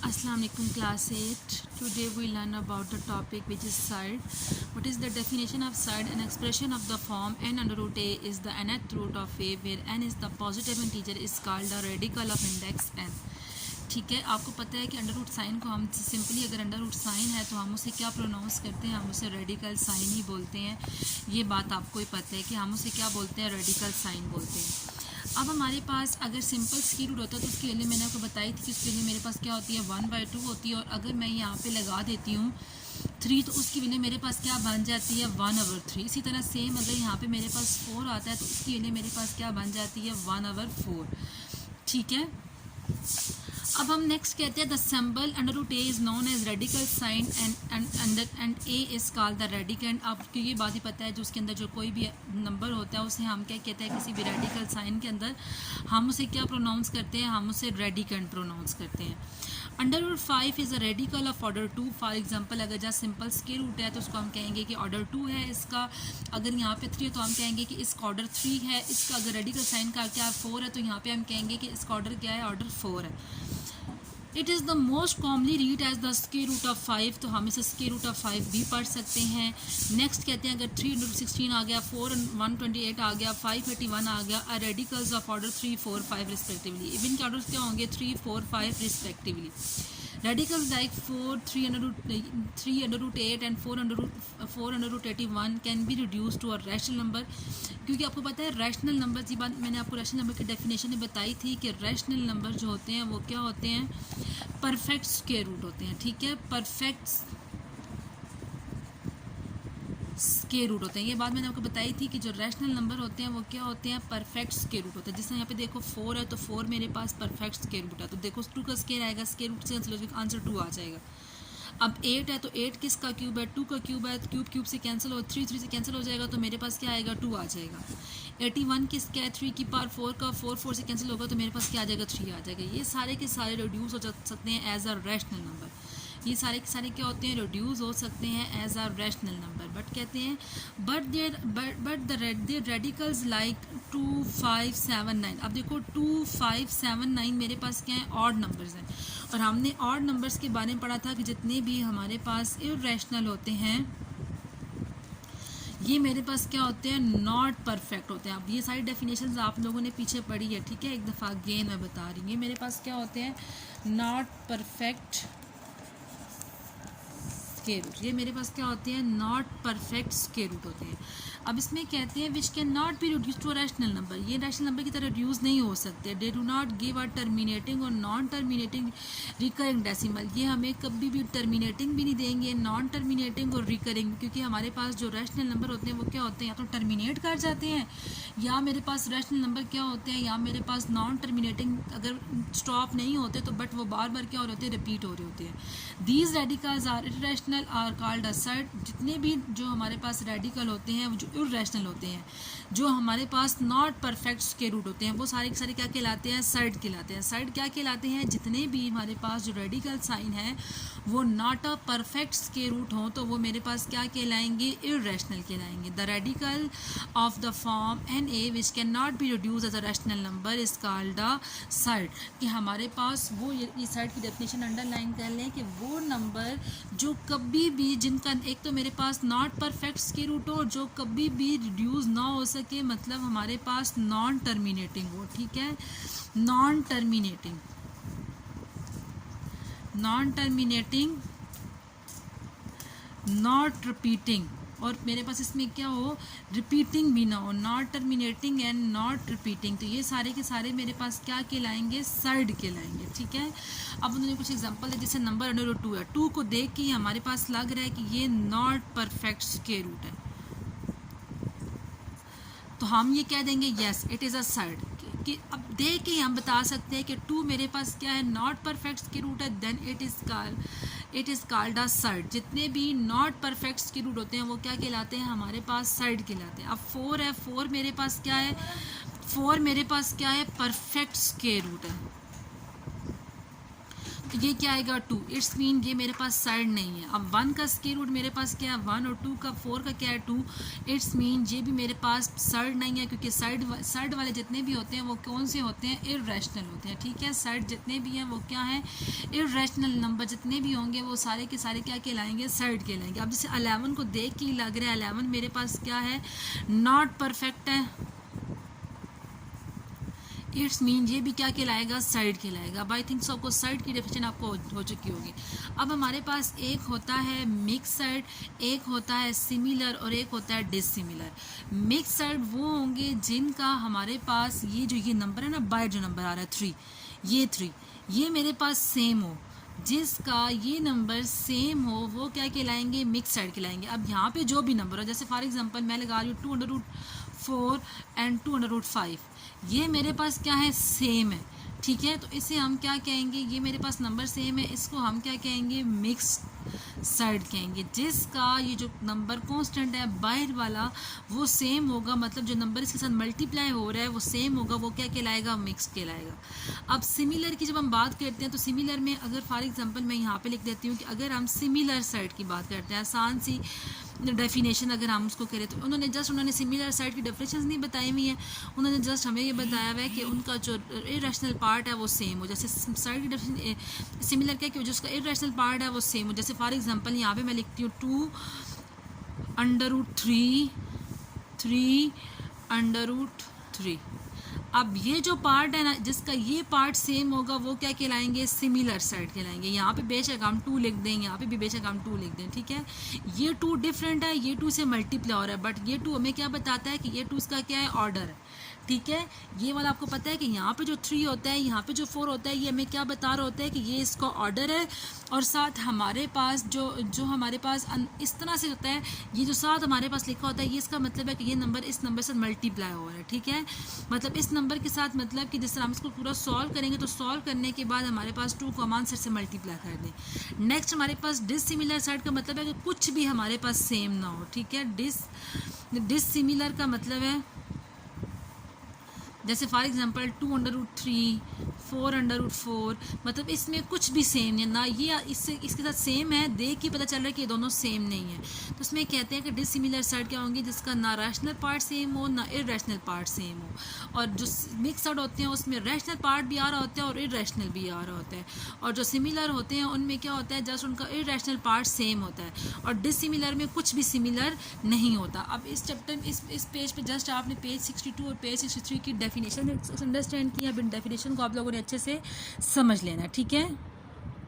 Assalamu alaikum class 8. Today we learn about the topic which is side. What is the definition of side? An expression of the form n under root a is the nth root of a where n is the positive integer is called the radical of index n. ठीक है, आपको पता है कि under root sine को हम simply अगर under root sine है तो हम उसे क्या प्रोनाउंस करते हैं, हम उसे रेडिकल साइन ही बोलते हैं। ये बात आपको ही पता है कि हम उसे क्या बोलते हैं, रेडिकल साइन बोलते हैं। अब हमारे पास अगर सिंपल स्क्वायर रूट होता है तो उसके लिए मैंने आपको बताई थी कि उसके लिए मेरे पास क्या होती है 1/2 होती है, और अगर मैं यहाँ पे लगा देती हूँ 3 तो उसकी वैल्यू मेरे पास क्या बन जाती है 1/3। इसी तरह सेम अगर यहाँ पे मेरे पास 4 आता है तो उसकी वैल्यू मेरे पास क्या बन जाती है 1/4। ठीक है, अब हम नेक्स्ट कहते हैं the symbol under root a is known as radical sign and a is called the radicand. आपको ये बात ही पता है जो उसके अंदर जो कोई भी नंबर होता है उसे हम क्या कहते हैं, किसी भी रेडिकल साइन के अंदर हम उसे क्या प्रोनाउंस करते हैं, हम उसे रेडिकेंड प्रोनाउंस करते हैं। Under root 5 is a radical of order 2। For example अगर जहाँ सिंपल स्क्वायर रूट है तो उसको हम कहेंगे कि ऑर्डर 2 है इसका। अगर यहाँ पे 3 है तो हम कहेंगे कि इसका ऑर्डर 3 है। इसका अगर रेडिकल साइन का क्या 4 है तो यहाँ पे हम कहेंगे कि इसका ऑर्डर क्या है, ऑर्डर 4 है। It is the most commonly read as the square root of 5, तो हम इसे स्क्वायर रूट ऑफ 5 भी पढ़ सकते हैं। नेक्स्ट कहते हैं अगर 3/16 आ गया, 4/128 आ गया, 581 आ गया, आ radicals of order 3, 4, 5 respectively. Even के ऑर्डर्स क्या होंगे 3, 4, 5 respectively. Radicals like 4, 3/8 and 4/81 can be reduce to a rational number. क्योंकि आपको पता है रैशनल नंबर की बात मैंने आपको रैशनल नंबर की डेफिनेशन में बताई थी कि रैशनल नंबर जो होते हैं वो क्या होते हैं, परफेक्ट स्क्वायर रूट होते हैं। ठीक है, परफेक्ट स्क्वायर रूट होते हैं। ये बात मैंने आपको बताई थी कि जो रैशनल नंबर होते हैं वो क्या होते हैं, परफेक्ट स्क्वायर रूट होते हैं। जैसे यहाँ पे देखो 4 है तो 4 मेरे पास परफेक्ट स्क्वायर रूट है, तो देखो 2 का स्क्वायर आएगा, स्क्वायर रूट से कैंसिल हो आंसर 2 आ जाएगा। अब 8 है तो 8 किसका क्यूब है, 2 का क्यूब है, क्यूब से कैंसिल हो, 3 से कैंसिल हो जाएगा तो मेरे पास क्या आएगा 2 आ जाएगा। 81 किसका है, 3 की पावर 4 का, 4 से कैंसिल होगा तो मेरे पास क्या आ जाएगा 3 आ जाएगा। ये सारे के सारे रिड्यूस हो सकते हैं एज अ रैशनल नंबर। ये सारे के सारे क्या होते हैं, रिड्यूस हो सकते हैं as a rational number. But कहते हैं बट द रेडिकल्स लाइक 2, 5, 7, 9। अब देखो 2, 5, 7, 9 मेरे पास क्या है, ऑड नंबर्स हैं। और हमने ऑड नंबर्स के बारे में पढ़ा था कि जितने भी हमारे पास इर्रेशनल होते हैं ये मेरे पास क्या होते हैं, नॉट परफेक्ट होते हैं। अब ये सारी डेफिनेशंस आप लोगों ने पीछे पढ़ी है, ठीक है, एक दफ़ा अगेन मैं बता रही हूँ। ये मेरे पास क्या होते हैं, नॉट परफेक्ट स्क्वायर रूट। ये मेरे पास क्या होते हैं, नॉट परफेक्ट स्क्वायर रूट होते हैं। अब इसमें कहते हैं which can not be reduce to a rational number. ये रैशनल नंबर की तरह रिड्यूस नहीं हो सकते। They do not give a terminating और नॉन टर्मिनेटिंग रिकरिंग डेसिमल। ये हमें कभी भी टर्मिनेटिंग भी नहीं देंगे, नॉन टर्मिनेटिंग और रिकरिंग, क्योंकि हमारे पास जो रैशनल नंबर होते हैं वो क्या होते हैं, या तो टर्मिनेट कर जाते हैं, या मेरे पास रैशनल नंबर क्या होते हैं, या मेरे पास नॉन टर्मिनेटिंग अगर स्टॉप नहीं होते तो बट वो बार बार क्या हो रहे होते हैं, रिपीट हो रहे होते हैं। These radicals are irrational are called a surd. जितने भी जो हमारे पास रेडिकल होते हैं वो जो इर्रेशनल होते हैं, जो हमारे पास नॉट परफेक्ट स्क्वायर रूट होते हैं, वो सारे के सारे क्या कहलाते हैं, सर्ड कहलाते हैं। सर्ड क्या कहलाते हैं, जितने भी हमारे पास जो रेडिकल साइन है वो not a perfect square root हो तो वो मेरे पास क्या कहलाएंगे, इर्रेशनल कहलाएंगे। The radical of the form n a which can not be reduce as a rational number is called the surd. कि हमारे पास वो ये सर्ड की डेफिनेशन अंडरलाइन कर लें कि वो नंबर जो कभी भी जिनका एक तो मेरे पास नॉट परफेक्ट स्क्वायर रूट हो, जो कभी भी रिड्यूस ना हो सके, मतलब हमारे पास नॉन टर्मिनेटिंग हो। ठीक है, non terminating, non terminating, not repeating, और मेरे पास इसमें क्या हो, रिपीटिंग भी ना हो, not terminating and not repeating. तो ये सारे के सारे मेरे पास क्या कहलाएंगे, सर्ड कहलाएंगे। ठीक है, अब उन्होंने कुछ एग्जांपल है, जैसे नंबर अंडर रूट 2 है, 2 को देख के हमारे पास लग रहा है कि ये नॉट परफेक्ट स्क्वायर रूट है, तो हम ये कह देंगे yes it is a surd. कि अब देख के हम बता सकते हैं कि 2 मेरे पास क्या है, नॉट परफेक्ट स्क्वायर रूट है, then it is called a surd. जितने भी नॉट परफेक्ट स्क्वायर रूट होते हैं वो क्या कहलाते हैं, हमारे पास सर्ड कहलाते हैं। अब 4 है, 4 मेरे पास क्या है, 4 मेरे पास क्या है, परफेक्ट स्क्वायर रूट है। ये क्या आएगा 2, इट्स मीन ये मेरे पास साइड नहीं है। अब 1 का स्क्वायर रूट मेरे पास क्या है 1 और 2 का 4 का क्या है 2, इट्स मीन ये भी मेरे पास साइड नहीं है, क्योंकि साइड वाले जितने भी होते हैं वो कौन से होते हैं, इर्रेशनल होते हैं। ठीक है, साइड जितने भी हैं वो क्या हैं, इर्रेशनल नंबर जितने भी होंगे वो सारे के सारे क्या कहलाएंगे, साइड कहलाएंगे। अब जैसे 11 को देख के ही लग रहा है 11 मेरे पास क्या है, नॉट परफेक्ट है, इट्स मीन ये भी क्या कहलाएगा, साइड कहलाएगा। अब आई थिंक सो आपको साइड की डेफिनेशन आपको हो चुकी होगी। अब हमारे पास एक होता है मिक्स साइड, एक होता है सिमिलर और एक होता है डिसिमिलर। मिक्स साइड वो होंगे जिनका हमारे पास ये जो ये नंबर है ना, बाय जो नंबर आ रहा है 3, ये 3 ये मेरे पास सेम हो, जिसका ये नंबर सेम हो वो क्या कहलाएंगे, मिक्स साइड कहलाएंगे। अब यहाँ पे जो भी नंबर हो, जैसे फॉर एग्जांपल मैं लगा रही हूँ 2√4 एंड 2√5, ये मेरे पास क्या है, सेम है। ठीक है, तो इसे हम क्या कहेंगे, ये मेरे पास नंबर सेम है, इसको हम क्या कहेंगे, मिक्स साइड कहेंगे। जिसका ये जो नंबर कांस्टेंट है बाहर वाला वो सेम होगा, मतलब जो नंबर इसके साथ मल्टीप्लाई हो रहा है वो सेम होगा, वो क्या कहलाएगा, मिक्स कहलाएगा। अब सिमिलर की जब हम बात करते हैं तो सिमिलर में अगर फॉर एग्जांपल मैं यहाँ पे लिख देती हूँ कि अगर हम सिमिलर साइड की बात करते हैं, आसान सी डेफिनेशन अगर हम उसको करें, तो उन्होंने सिमिलर साइड की डेफिनेशन नहीं बताई हुई है, उन्होंने जस्ट हमें ये बताया हुआ है कि उनका जो इरेशनल पार्ट है वो सेम हो। जैसे साइड की डेफिनेशन सिमिलर क्या, कि जो उसका इरेशनल पार्ट है वो सेम हो। जैसे फॉर एग्जांपल यहाँ पे मैं लिखती हूँ 2√3 अब ये जो पार्ट है ना, जिसका ये पार्ट सेम होगा वो क्या कहलाएंगे, सिमिलर साइड कहलाएंगे। यहाँ पे बेशक हम 2 लिख दें, यहाँ पे भी बेशक हम 2 लिख दें। ठीक है, ये 2 डिफरेंट है, ये 2 से मल्टीप्लाई हो रहा है, बट ये 2 हमें क्या बताता है कि ये 2 इसका क्या है, ऑर्डर है। ठीक है, ये वाला आपको पता है कि यहाँ पे जो 3 होता है, यहाँ पे जो 4 होता है, ये हमें क्या बता रहा होता है कि ये इसका ऑर्डर है। और साथ हमारे पास जो हमारे पास इस तरह से होता है, ये जो साथ हमारे पास लिखा होता है, ये इसका मतलब है कि ये नंबर इस नंबर से मल्टीप्लाई हो रहा है। ठीक है, मतलब इस नंबर के साथ, मतलब कि जिस तरह हम इसको पूरा सॉल्व करेंगे तो सॉल्व करने के बाद हमारे पास 2 को अमान सेट से मल्टीप्लाई कर दें। नेक्स्ट हमारे पास डिसिमिलर साइड का मतलब है कि कुछ भी हमारे पास सेम ना हो। ठीक है, डिसिमिलर का मतलब है जैसे फॉर एग्जांपल 2√3 4√4, मतलब इसमें कुछ भी सेम नहीं ना, ये इसके साथ सेम है, देख के पता चल रहा है कि ये दोनों सेम नहीं है। तो उसमें कहते हैं कि डिसिमिलर साइड क्या होंगी, जिसका ना रैशनल पार्ट सेम हो ना इरेशनल पार्ट सेम हो। और जो मिक्स आउट होते हैं उसमें रैशनल पार्ट भी आ रहा होता है और इरेशनल भी आ रहा होता है। और जो सिमिलर होते हैं उनमें क्या होता है, जस्ट उनका इरेशनल पार्ट सेम होता है, और डिसिमिलर में कुछ भी सिमिलर नहीं होता। अब इस चैप्टर इस पेज पे जस्ट आपने पेज 62 और पेज 63 की डेफिनेशन अंडरस्टैंड किया। अब इन डेफिनेशन को आप लोगों ने अच्छे से समझ लेना। ठीक है।